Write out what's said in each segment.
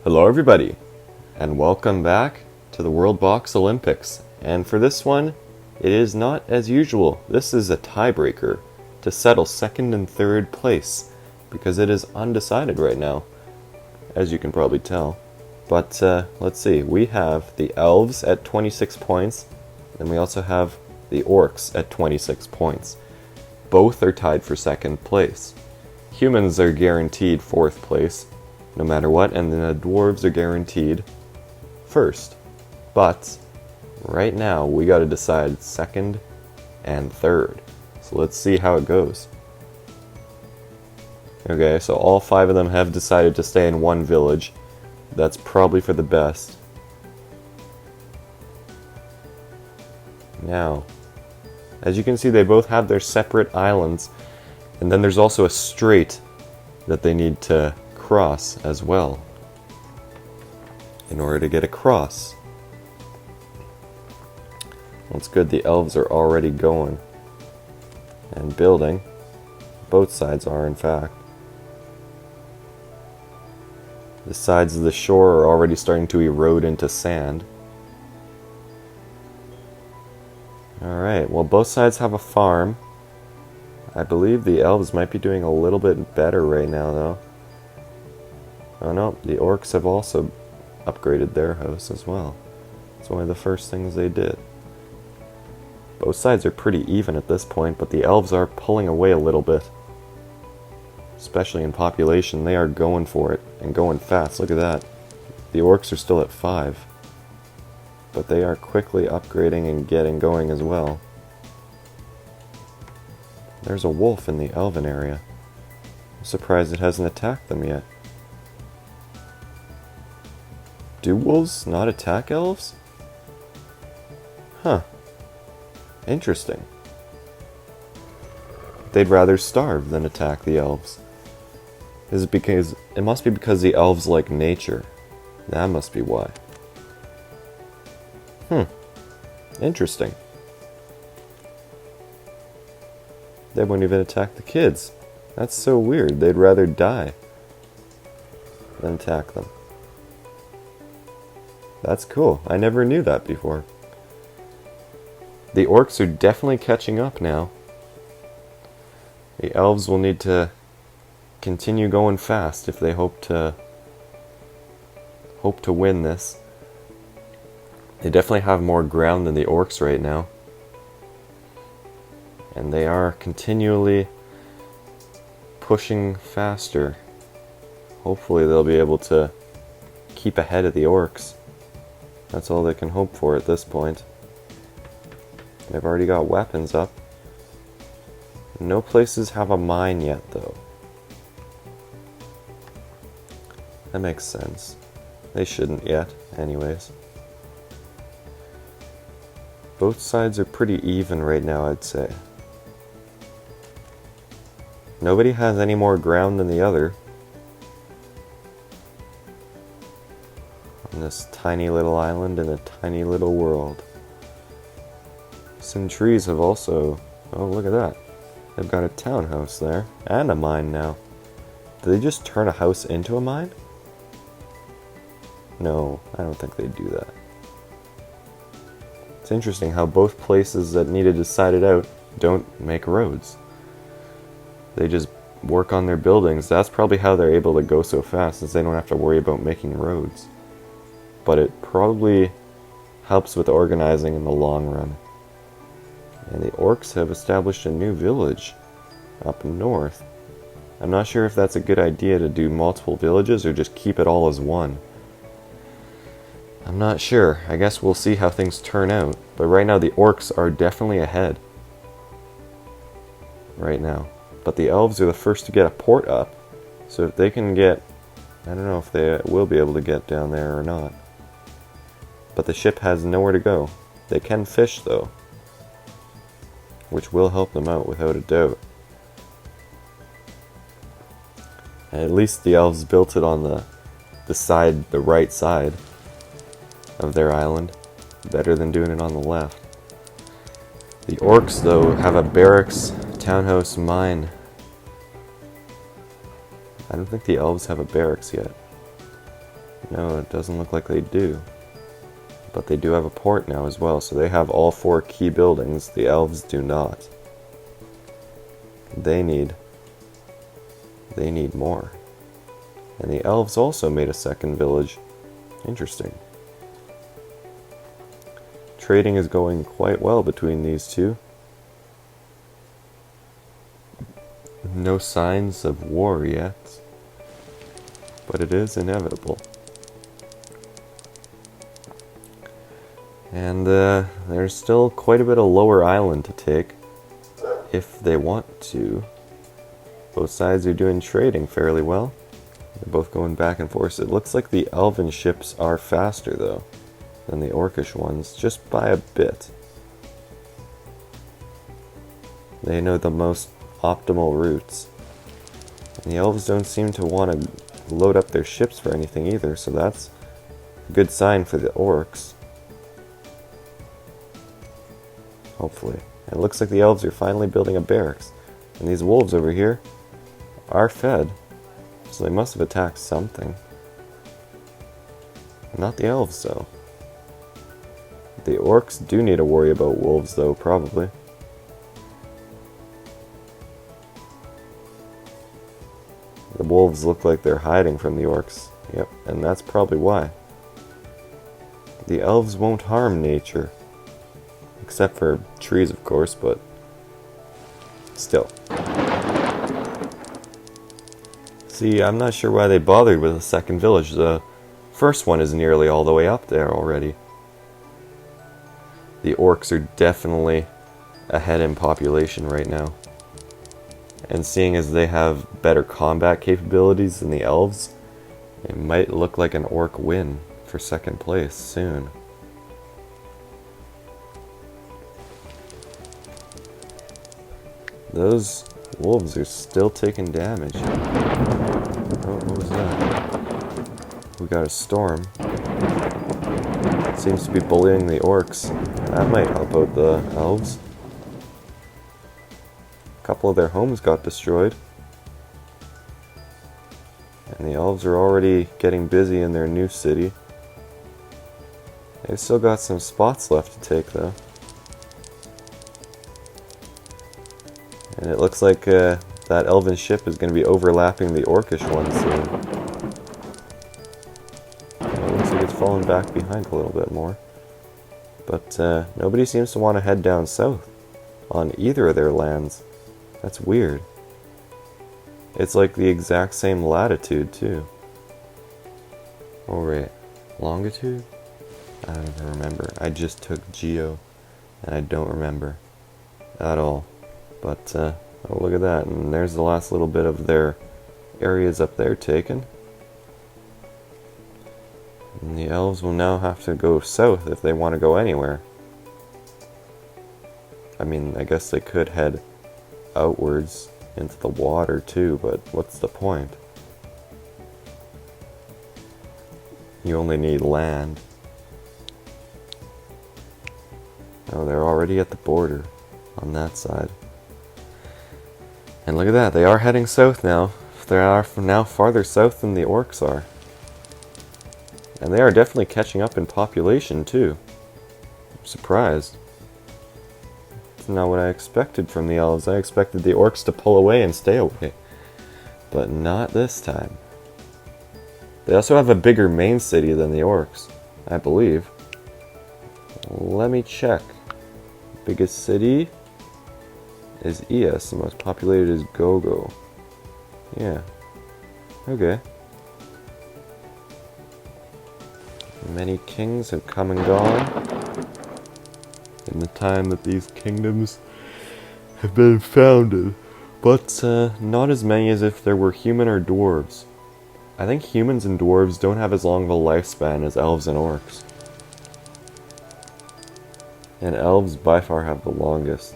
Hello everybody, and welcome back to the WorldBox Olympics. And for this one, it is not as usual. This is a tiebreaker to settle second and third place, because it is undecided right now, as you can probably tell. But let's see, we have the Elves at 26 points, and we also have the Orcs at 26 points. Both are tied for second place. Humans are guaranteed fourth place, no matter what, and the dwarves are guaranteed first. But right now we got to decide second and third. So let's see how it goes. Okay, so all five of them have decided to stay in one village. That's probably for the best. Now, as you can see, they both have their separate islands, and then there's also a strait that they need to cross as well in order to get across. Well, it's good the elves are already going and building. Both sides are, in fact. The sides of the shore are already starting to erode into sand. Alright, well, both sides have a farm. I believe the elves might be doing a little bit better right now, though. Oh no, the orcs have also upgraded their house as well. It's one of the first things they did. Both sides are pretty even at this point, but the elves are pulling away a little bit. Especially in population, they are going for it, and going fast. Look at that. The orcs are still at 5. But they are quickly upgrading and getting going as well. There's a wolf in the elven area. I'm surprised it hasn't attacked them yet. Do wolves not attack elves? Huh. Interesting. They'd rather starve than attack the elves. Is it because... It must be because the elves like nature. That must be why. Interesting. They won't even attack the kids. That's so weird. They'd rather die than attack them. That's cool. I never knew that before. The orcs are definitely catching up now. The elves will need to continue going fast if they hope to win this. They definitely have more ground than the orcs right now. And they are continually pushing faster. Hopefully they'll be able to keep ahead of the orcs. That's all they can hope for at this point. They've already got weapons up. No places have a mine yet, though. That makes sense. They shouldn't yet, anyways. Both sides are pretty even right now, I'd say. Nobody has any more ground than the other. On this tiny little island in a tiny little world. Some trees have also... Oh, look at that. They've got a townhouse there. And a mine now. Did they just turn a house into a mine? No, I don't think they'd do that. It's interesting how both places that need to decide it out don't make roads. They just work on their buildings. That's probably how they're able to go so fast, is they don't have to worry about making roads. But it probably helps with organizing in the long run. And the orcs have established a new village up north. I'm not sure if that's a good idea to do multiple villages or just keep it all as one. I'm not sure. I guess we'll see how things turn out. But right now the orcs are definitely ahead. Right now. But the elves are the first to get a port up. So if they can get... I don't know if they will be able to get down there or not. But the ship has nowhere to go. They can fish though. Which will help them out without a doubt. And at least the elves built it on the right side of their island. Better than doing it on the left. The orcs, though, have a barracks, townhouse, mine. I don't think the elves have a barracks yet. No, it doesn't look like they do. But they do have a port now as well, so they have all 4 key buildings. The elves do not. They need more. And the elves also made a second village. Interesting. Trading is going quite well between these two. No signs of war yet, but it is inevitable. And there's still quite a bit of lower island to take if they want to. Both sides are doing trading fairly well. They're both going back and forth. It looks like the elven ships are faster though than the orcish ones, just by a bit. They know the most optimal routes. And the elves don't seem to want to load up their ships for anything either, so that's a good sign for the orcs. Hopefully. It looks like the elves are finally building a barracks. And these wolves over here are fed. So they must have attacked something. Not the elves, though. The orcs do need to worry about wolves, though, probably. The wolves look like they're hiding from the orcs. Yep, and that's probably why. The elves won't harm nature. Except for trees, of course, but still. See, I'm not sure why they bothered with a second village. The first one is nearly all the way up there already. The orcs are definitely ahead in population right now. And seeing as they have better combat capabilities than the elves, it might look like an orc win for second place soon. Those wolves are still taking damage. Oh, what was that? We got a storm. It seems to be bullying the orcs. That might help out the elves. A couple of their homes got destroyed. And the elves are already getting busy in their new city. They've still got some spots left to take, though. And it looks like that elven ship is going to be overlapping the orcish one soon. It looks like it's fallen back behind a little bit more. But nobody seems to want to head down south on either of their lands. That's weird. It's like the exact same latitude, too. Oh, wait. Longitude? I don't even remember. I just took Geo, and I don't remember at all. But, oh, look at that. And there's the last little bit of their areas up there taken. And the elves will now have to go south if they want to go anywhere. I mean, I guess they could head outwards into the water too, but what's the point? You only need land. Oh, they're already at the border on that side. And look at that, they are heading south now. They are now farther south than the orcs are. And they are definitely catching up in population too. I'm surprised. It's not what I expected from the elves. I expected the orcs to pull away and stay away. But not this time. They also have a bigger main city than the orcs, I believe. Let me check. Biggest city is ES, the most populated is Gogo. Yeah. Okay. Many kings have come and gone in the time that these kingdoms have been founded, but not as many as if there were human or dwarves. I think humans and dwarves don't have as long of a lifespan as elves and orcs. And elves by far have the longest.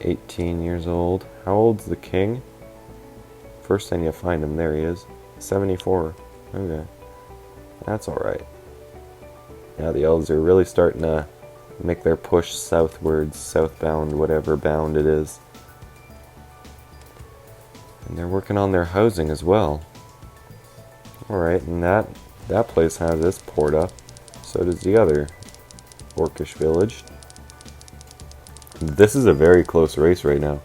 18 years old. How old's the king? First thing you find him, there he is. 74. Okay. That's alright. Now the elves are really starting to make their push southwards, southbound, whatever bound it is. And they're working on their housing as well. Alright, and that place has this port up. So does the other Orcish village. This is a very close race right now.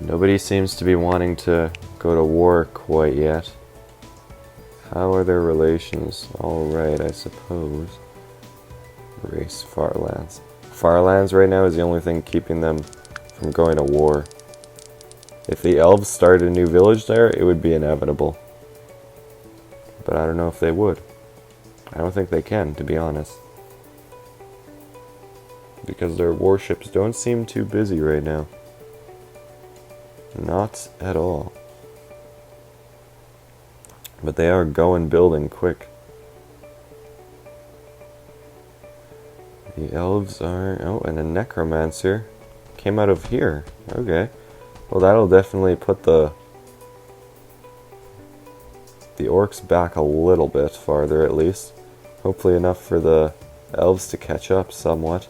Nobody seems to be wanting to go to war quite yet. How are their relations? Alright, I suppose. Race Farlands. Farlands right now is the only thing keeping them from going to war. If the elves started a new village there, it would be inevitable. But I don't know if they would. I don't think they can, to be honest. Because their warships don't seem too busy right now. Not at all. But they are going building quick. The elves are... Oh, and a necromancer came out of here. Okay. Well, that'll definitely put the orcs back a little bit farther, at least. Hopefully enough for the elves to catch up somewhat.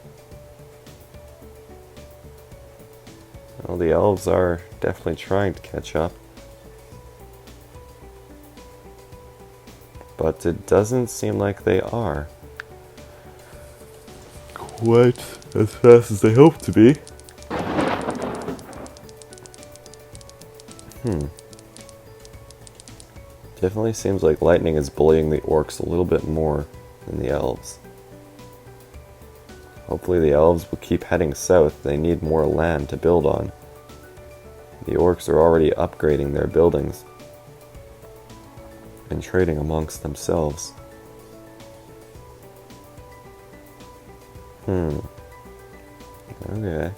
Well, the elves are definitely trying to catch up. But it doesn't seem like they are quite as fast as they hope to be. Definitely seems like lightning is bullying the orcs a little bit more than the elves. Hopefully the elves will keep heading south. They need more land to build on. The orcs are already upgrading their buildings and trading amongst themselves. Okay.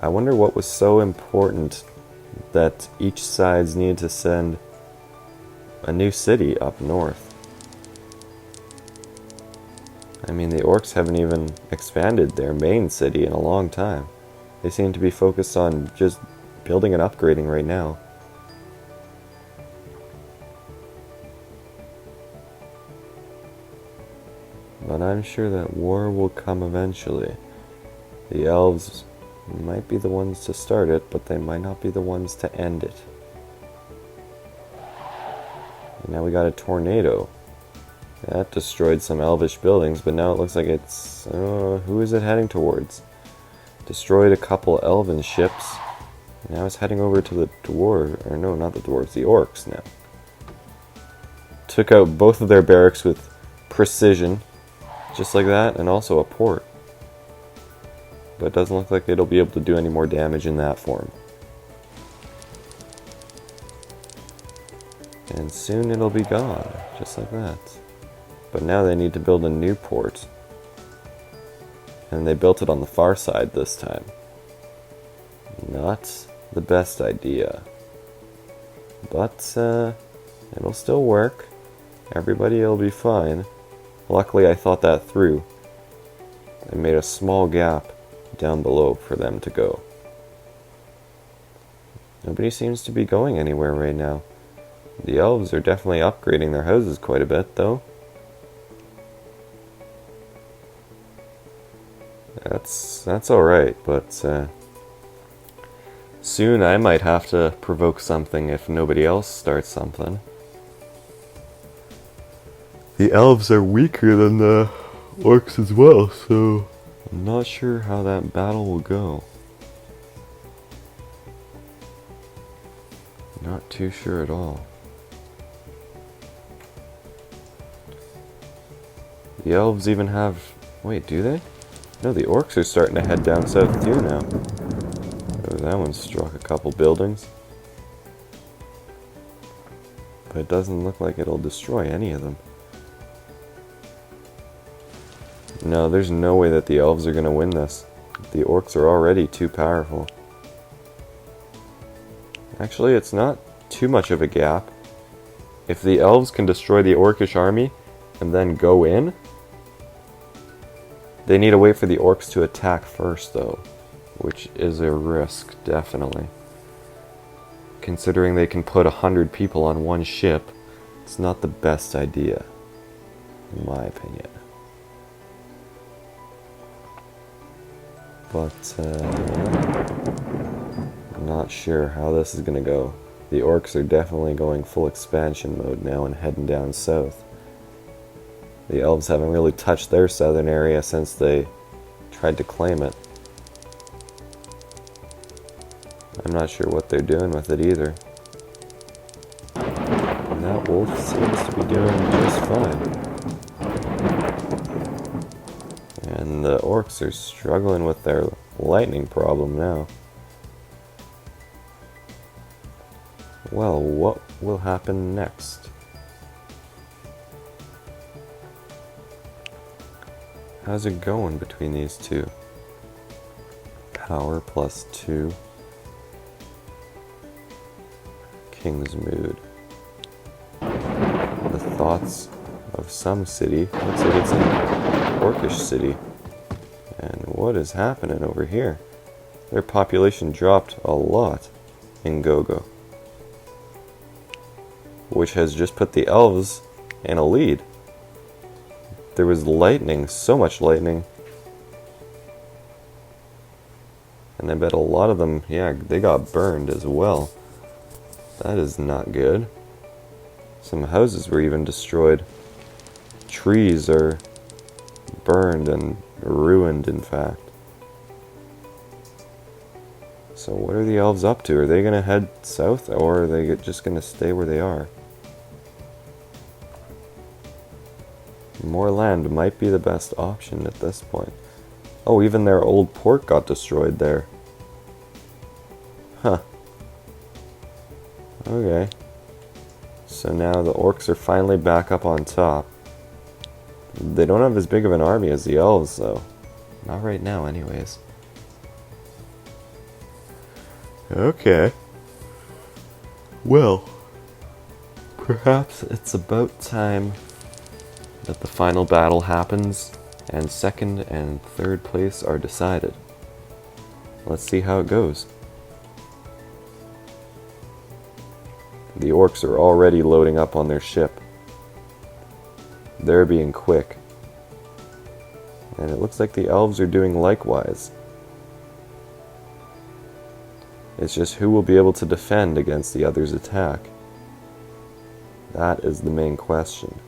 I wonder what was so important that each sides need to send a new city up north. I mean, the orcs haven't even expanded their main city in a long time. They seem to be focused on just building and upgrading right now. But I'm sure that war will come eventually. The elves might be the ones to start it, but they might not be the ones to end it. And now we got a tornado. That destroyed some elvish buildings, but now it looks like it's... who is it heading towards? Destroyed a couple elven ships. Now it's heading over to the dwarves. Or no, not the dwarves, the orcs now. Took out both of their barracks with precision. Just like that, and also a port. But it doesn't look like it'll be able to do any more damage in that form. And soon it'll be gone, just like that. But now they need to build a new port. And they built it on the far side this time. Not the best idea. But it'll still work. Everybody will be fine. Luckily I thought that through. I made a small gap down below for them to go. Nobody seems to be going anywhere right now. The elves are definitely upgrading their houses quite a bit, though. That's alright, but soon I might have to provoke something if nobody else starts something. The elves are weaker than the orcs as well, so I'm not sure how that battle will go. Not too sure at all. The elves even have... Wait, do they? No, the orcs are starting to head down south too now. Oh, that one struck a couple buildings. But it doesn't look like it'll destroy any of them. No, there's no way that the elves are going to win this. The orcs are already too powerful. Actually, it's not too much of a gap. If the elves can destroy the orcish army and then go in, they need to wait for the orcs to attack first, though, which is a risk, definitely. Considering they can put 100 people on one ship, it's not the best idea, in my opinion. But I'm not sure how this is going to go. The orcs are definitely going full expansion mode now and heading down south. The elves haven't really touched their southern area since they tried to claim it. I'm not sure what they're doing with it either. And that wolf seems to be doing just fine. And the orcs are struggling with their lightning problem now. Well, what will happen next? How's it going between these two? Power +2. King's mood. The thoughts of some city. Looks like it's an orcish city. And what is happening over here? Their population dropped a lot in Gogo, which has just put the elves in a lead. There was lightning, so much lightning. And I bet a lot of them, yeah, they got burned as well. That is not good. Some houses were even destroyed. Trees are burned and ruined, in fact. So what are the elves up to? Are they going to head south, or are they just going to stay where they are? More land might be the best option at this point. Oh, even their old port got destroyed there. Huh. Okay. So now the orcs are finally back up on top. They don't have as big of an army as the elves, though. Not right now, anyways. Okay. Well, perhaps it's about time that the final battle happens and second and third place are decided. Let's see how it goes. The orcs are already loading up on their ship. They're being quick. And it looks like the elves are doing likewise. It's just who will be able to defend against the other's attack. That is the main question.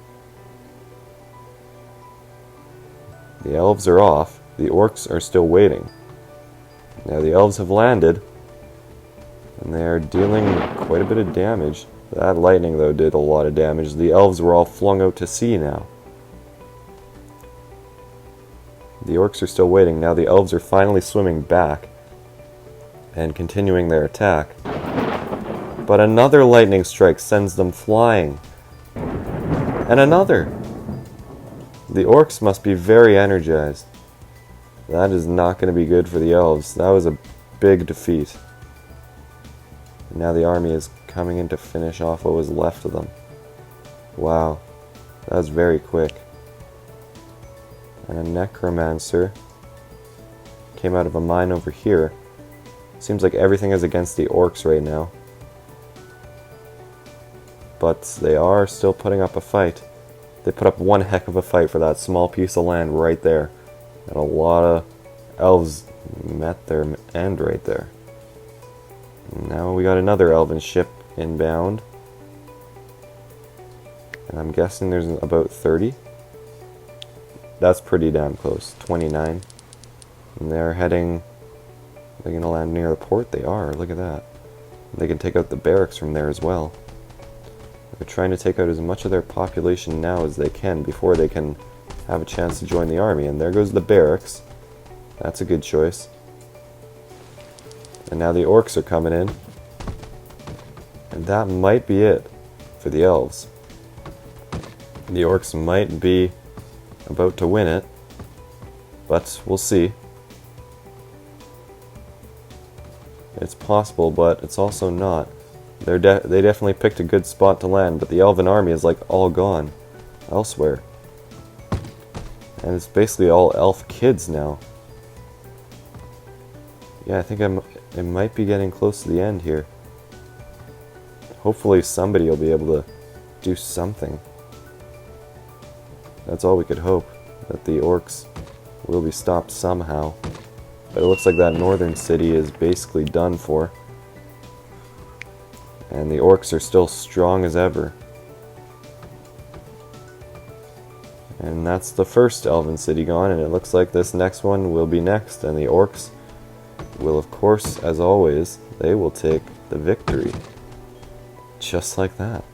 The elves are off. The orcs are still waiting. Now the elves have landed, and they are dealing quite a bit of damage. That lightning, though, did a lot of damage. The elves were all flung out to sea now. The orcs are still waiting. Now the elves are finally swimming back and continuing their attack. But another lightning strike sends them flying. And another! The orcs must be very energized. That is not going to be good for the elves. That was a big defeat. Now the army is coming in to finish off what was left of them. Wow. That was very quick. And a necromancer came out of a mine over here. Seems like everything is against the orcs right now. But they are still putting up a fight. They put up one heck of a fight for that small piece of land right there. And a lot of elves met their end right there. Now we got another elven ship inbound. And I'm guessing there's about 30. That's pretty damn close. 29. And they're heading... They're going to land near the port? They are. Look at that. They can take out the barracks from there as well. They're trying to take out as much of their population now as they can before they can have a chance to join the army. And there goes the barracks. That's a good choice. And now the orcs are coming in. And that might be it for the elves. The orcs might be about to win it. But we'll see. It's possible, but it's also not. They definitely picked a good spot to land, but the elven army is like all gone elsewhere. And it's basically all elf kids now. Yeah, I think I might be getting close to the end here. Hopefully somebody will be able to do something. That's all we could hope, that the orcs will be stopped somehow. But it looks like that northern city is basically done for. And the orcs are still strong as ever. And that's the first elven city gone, and it looks like this next one will be next, and the orcs will, of course, as always, they will take the victory. Just like that.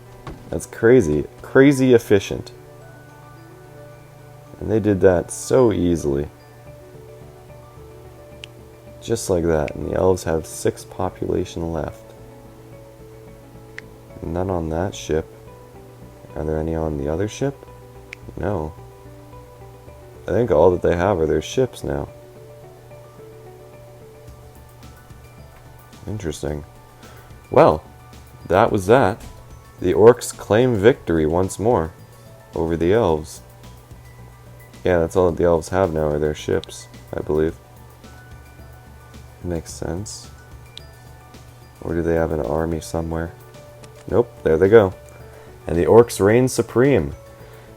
That's crazy. Crazy efficient. And they did that so easily. Just like that. And the elves have 6 population left. None on that ship. Are there any on the other ship? No. I think all that they have are their ships now. Interesting. Well, that was that. The orcs claim victory once more over the elves. Yeah, that's all that the elves have now are their ships, I believe. Makes sense. Or do they have an army somewhere? Nope, there they go. And the orcs reign supreme.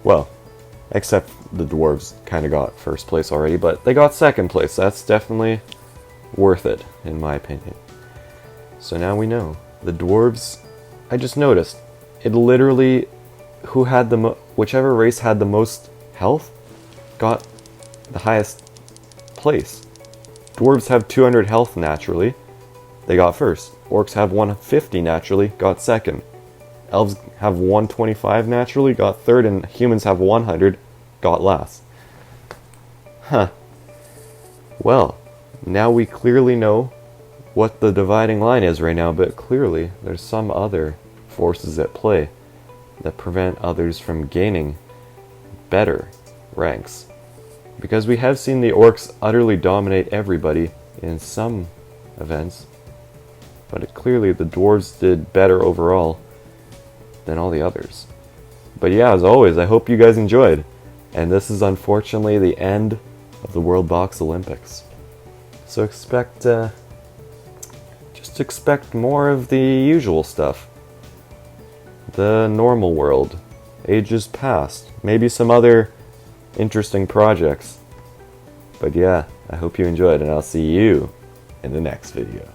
Well, except the dwarves kind of got first place already, but they got second place. That's definitely worth it, in my opinion. So now we know. The dwarves, I just noticed, it literally, who had the whichever race had the most health, got the highest place. Dwarves have 200 health naturally, they got first. Orcs have 150 naturally, got second. Elves have 125 naturally, got third, and humans have 100, got last. Huh. Well, now we clearly know what the dividing line is right now, but clearly there's some other forces at play that prevent others from gaining better ranks. Because we have seen the orcs utterly dominate everybody in some events, but clearly the dwarves did better overall than all the others. But yeah, as always, I hope you guys enjoyed. And this is unfortunately the end of the WorldBox Olympics. So just expect more of the usual stuff. The normal world, ages past, maybe some other interesting projects. But yeah, I hope you enjoyed, and I'll see you in the next video.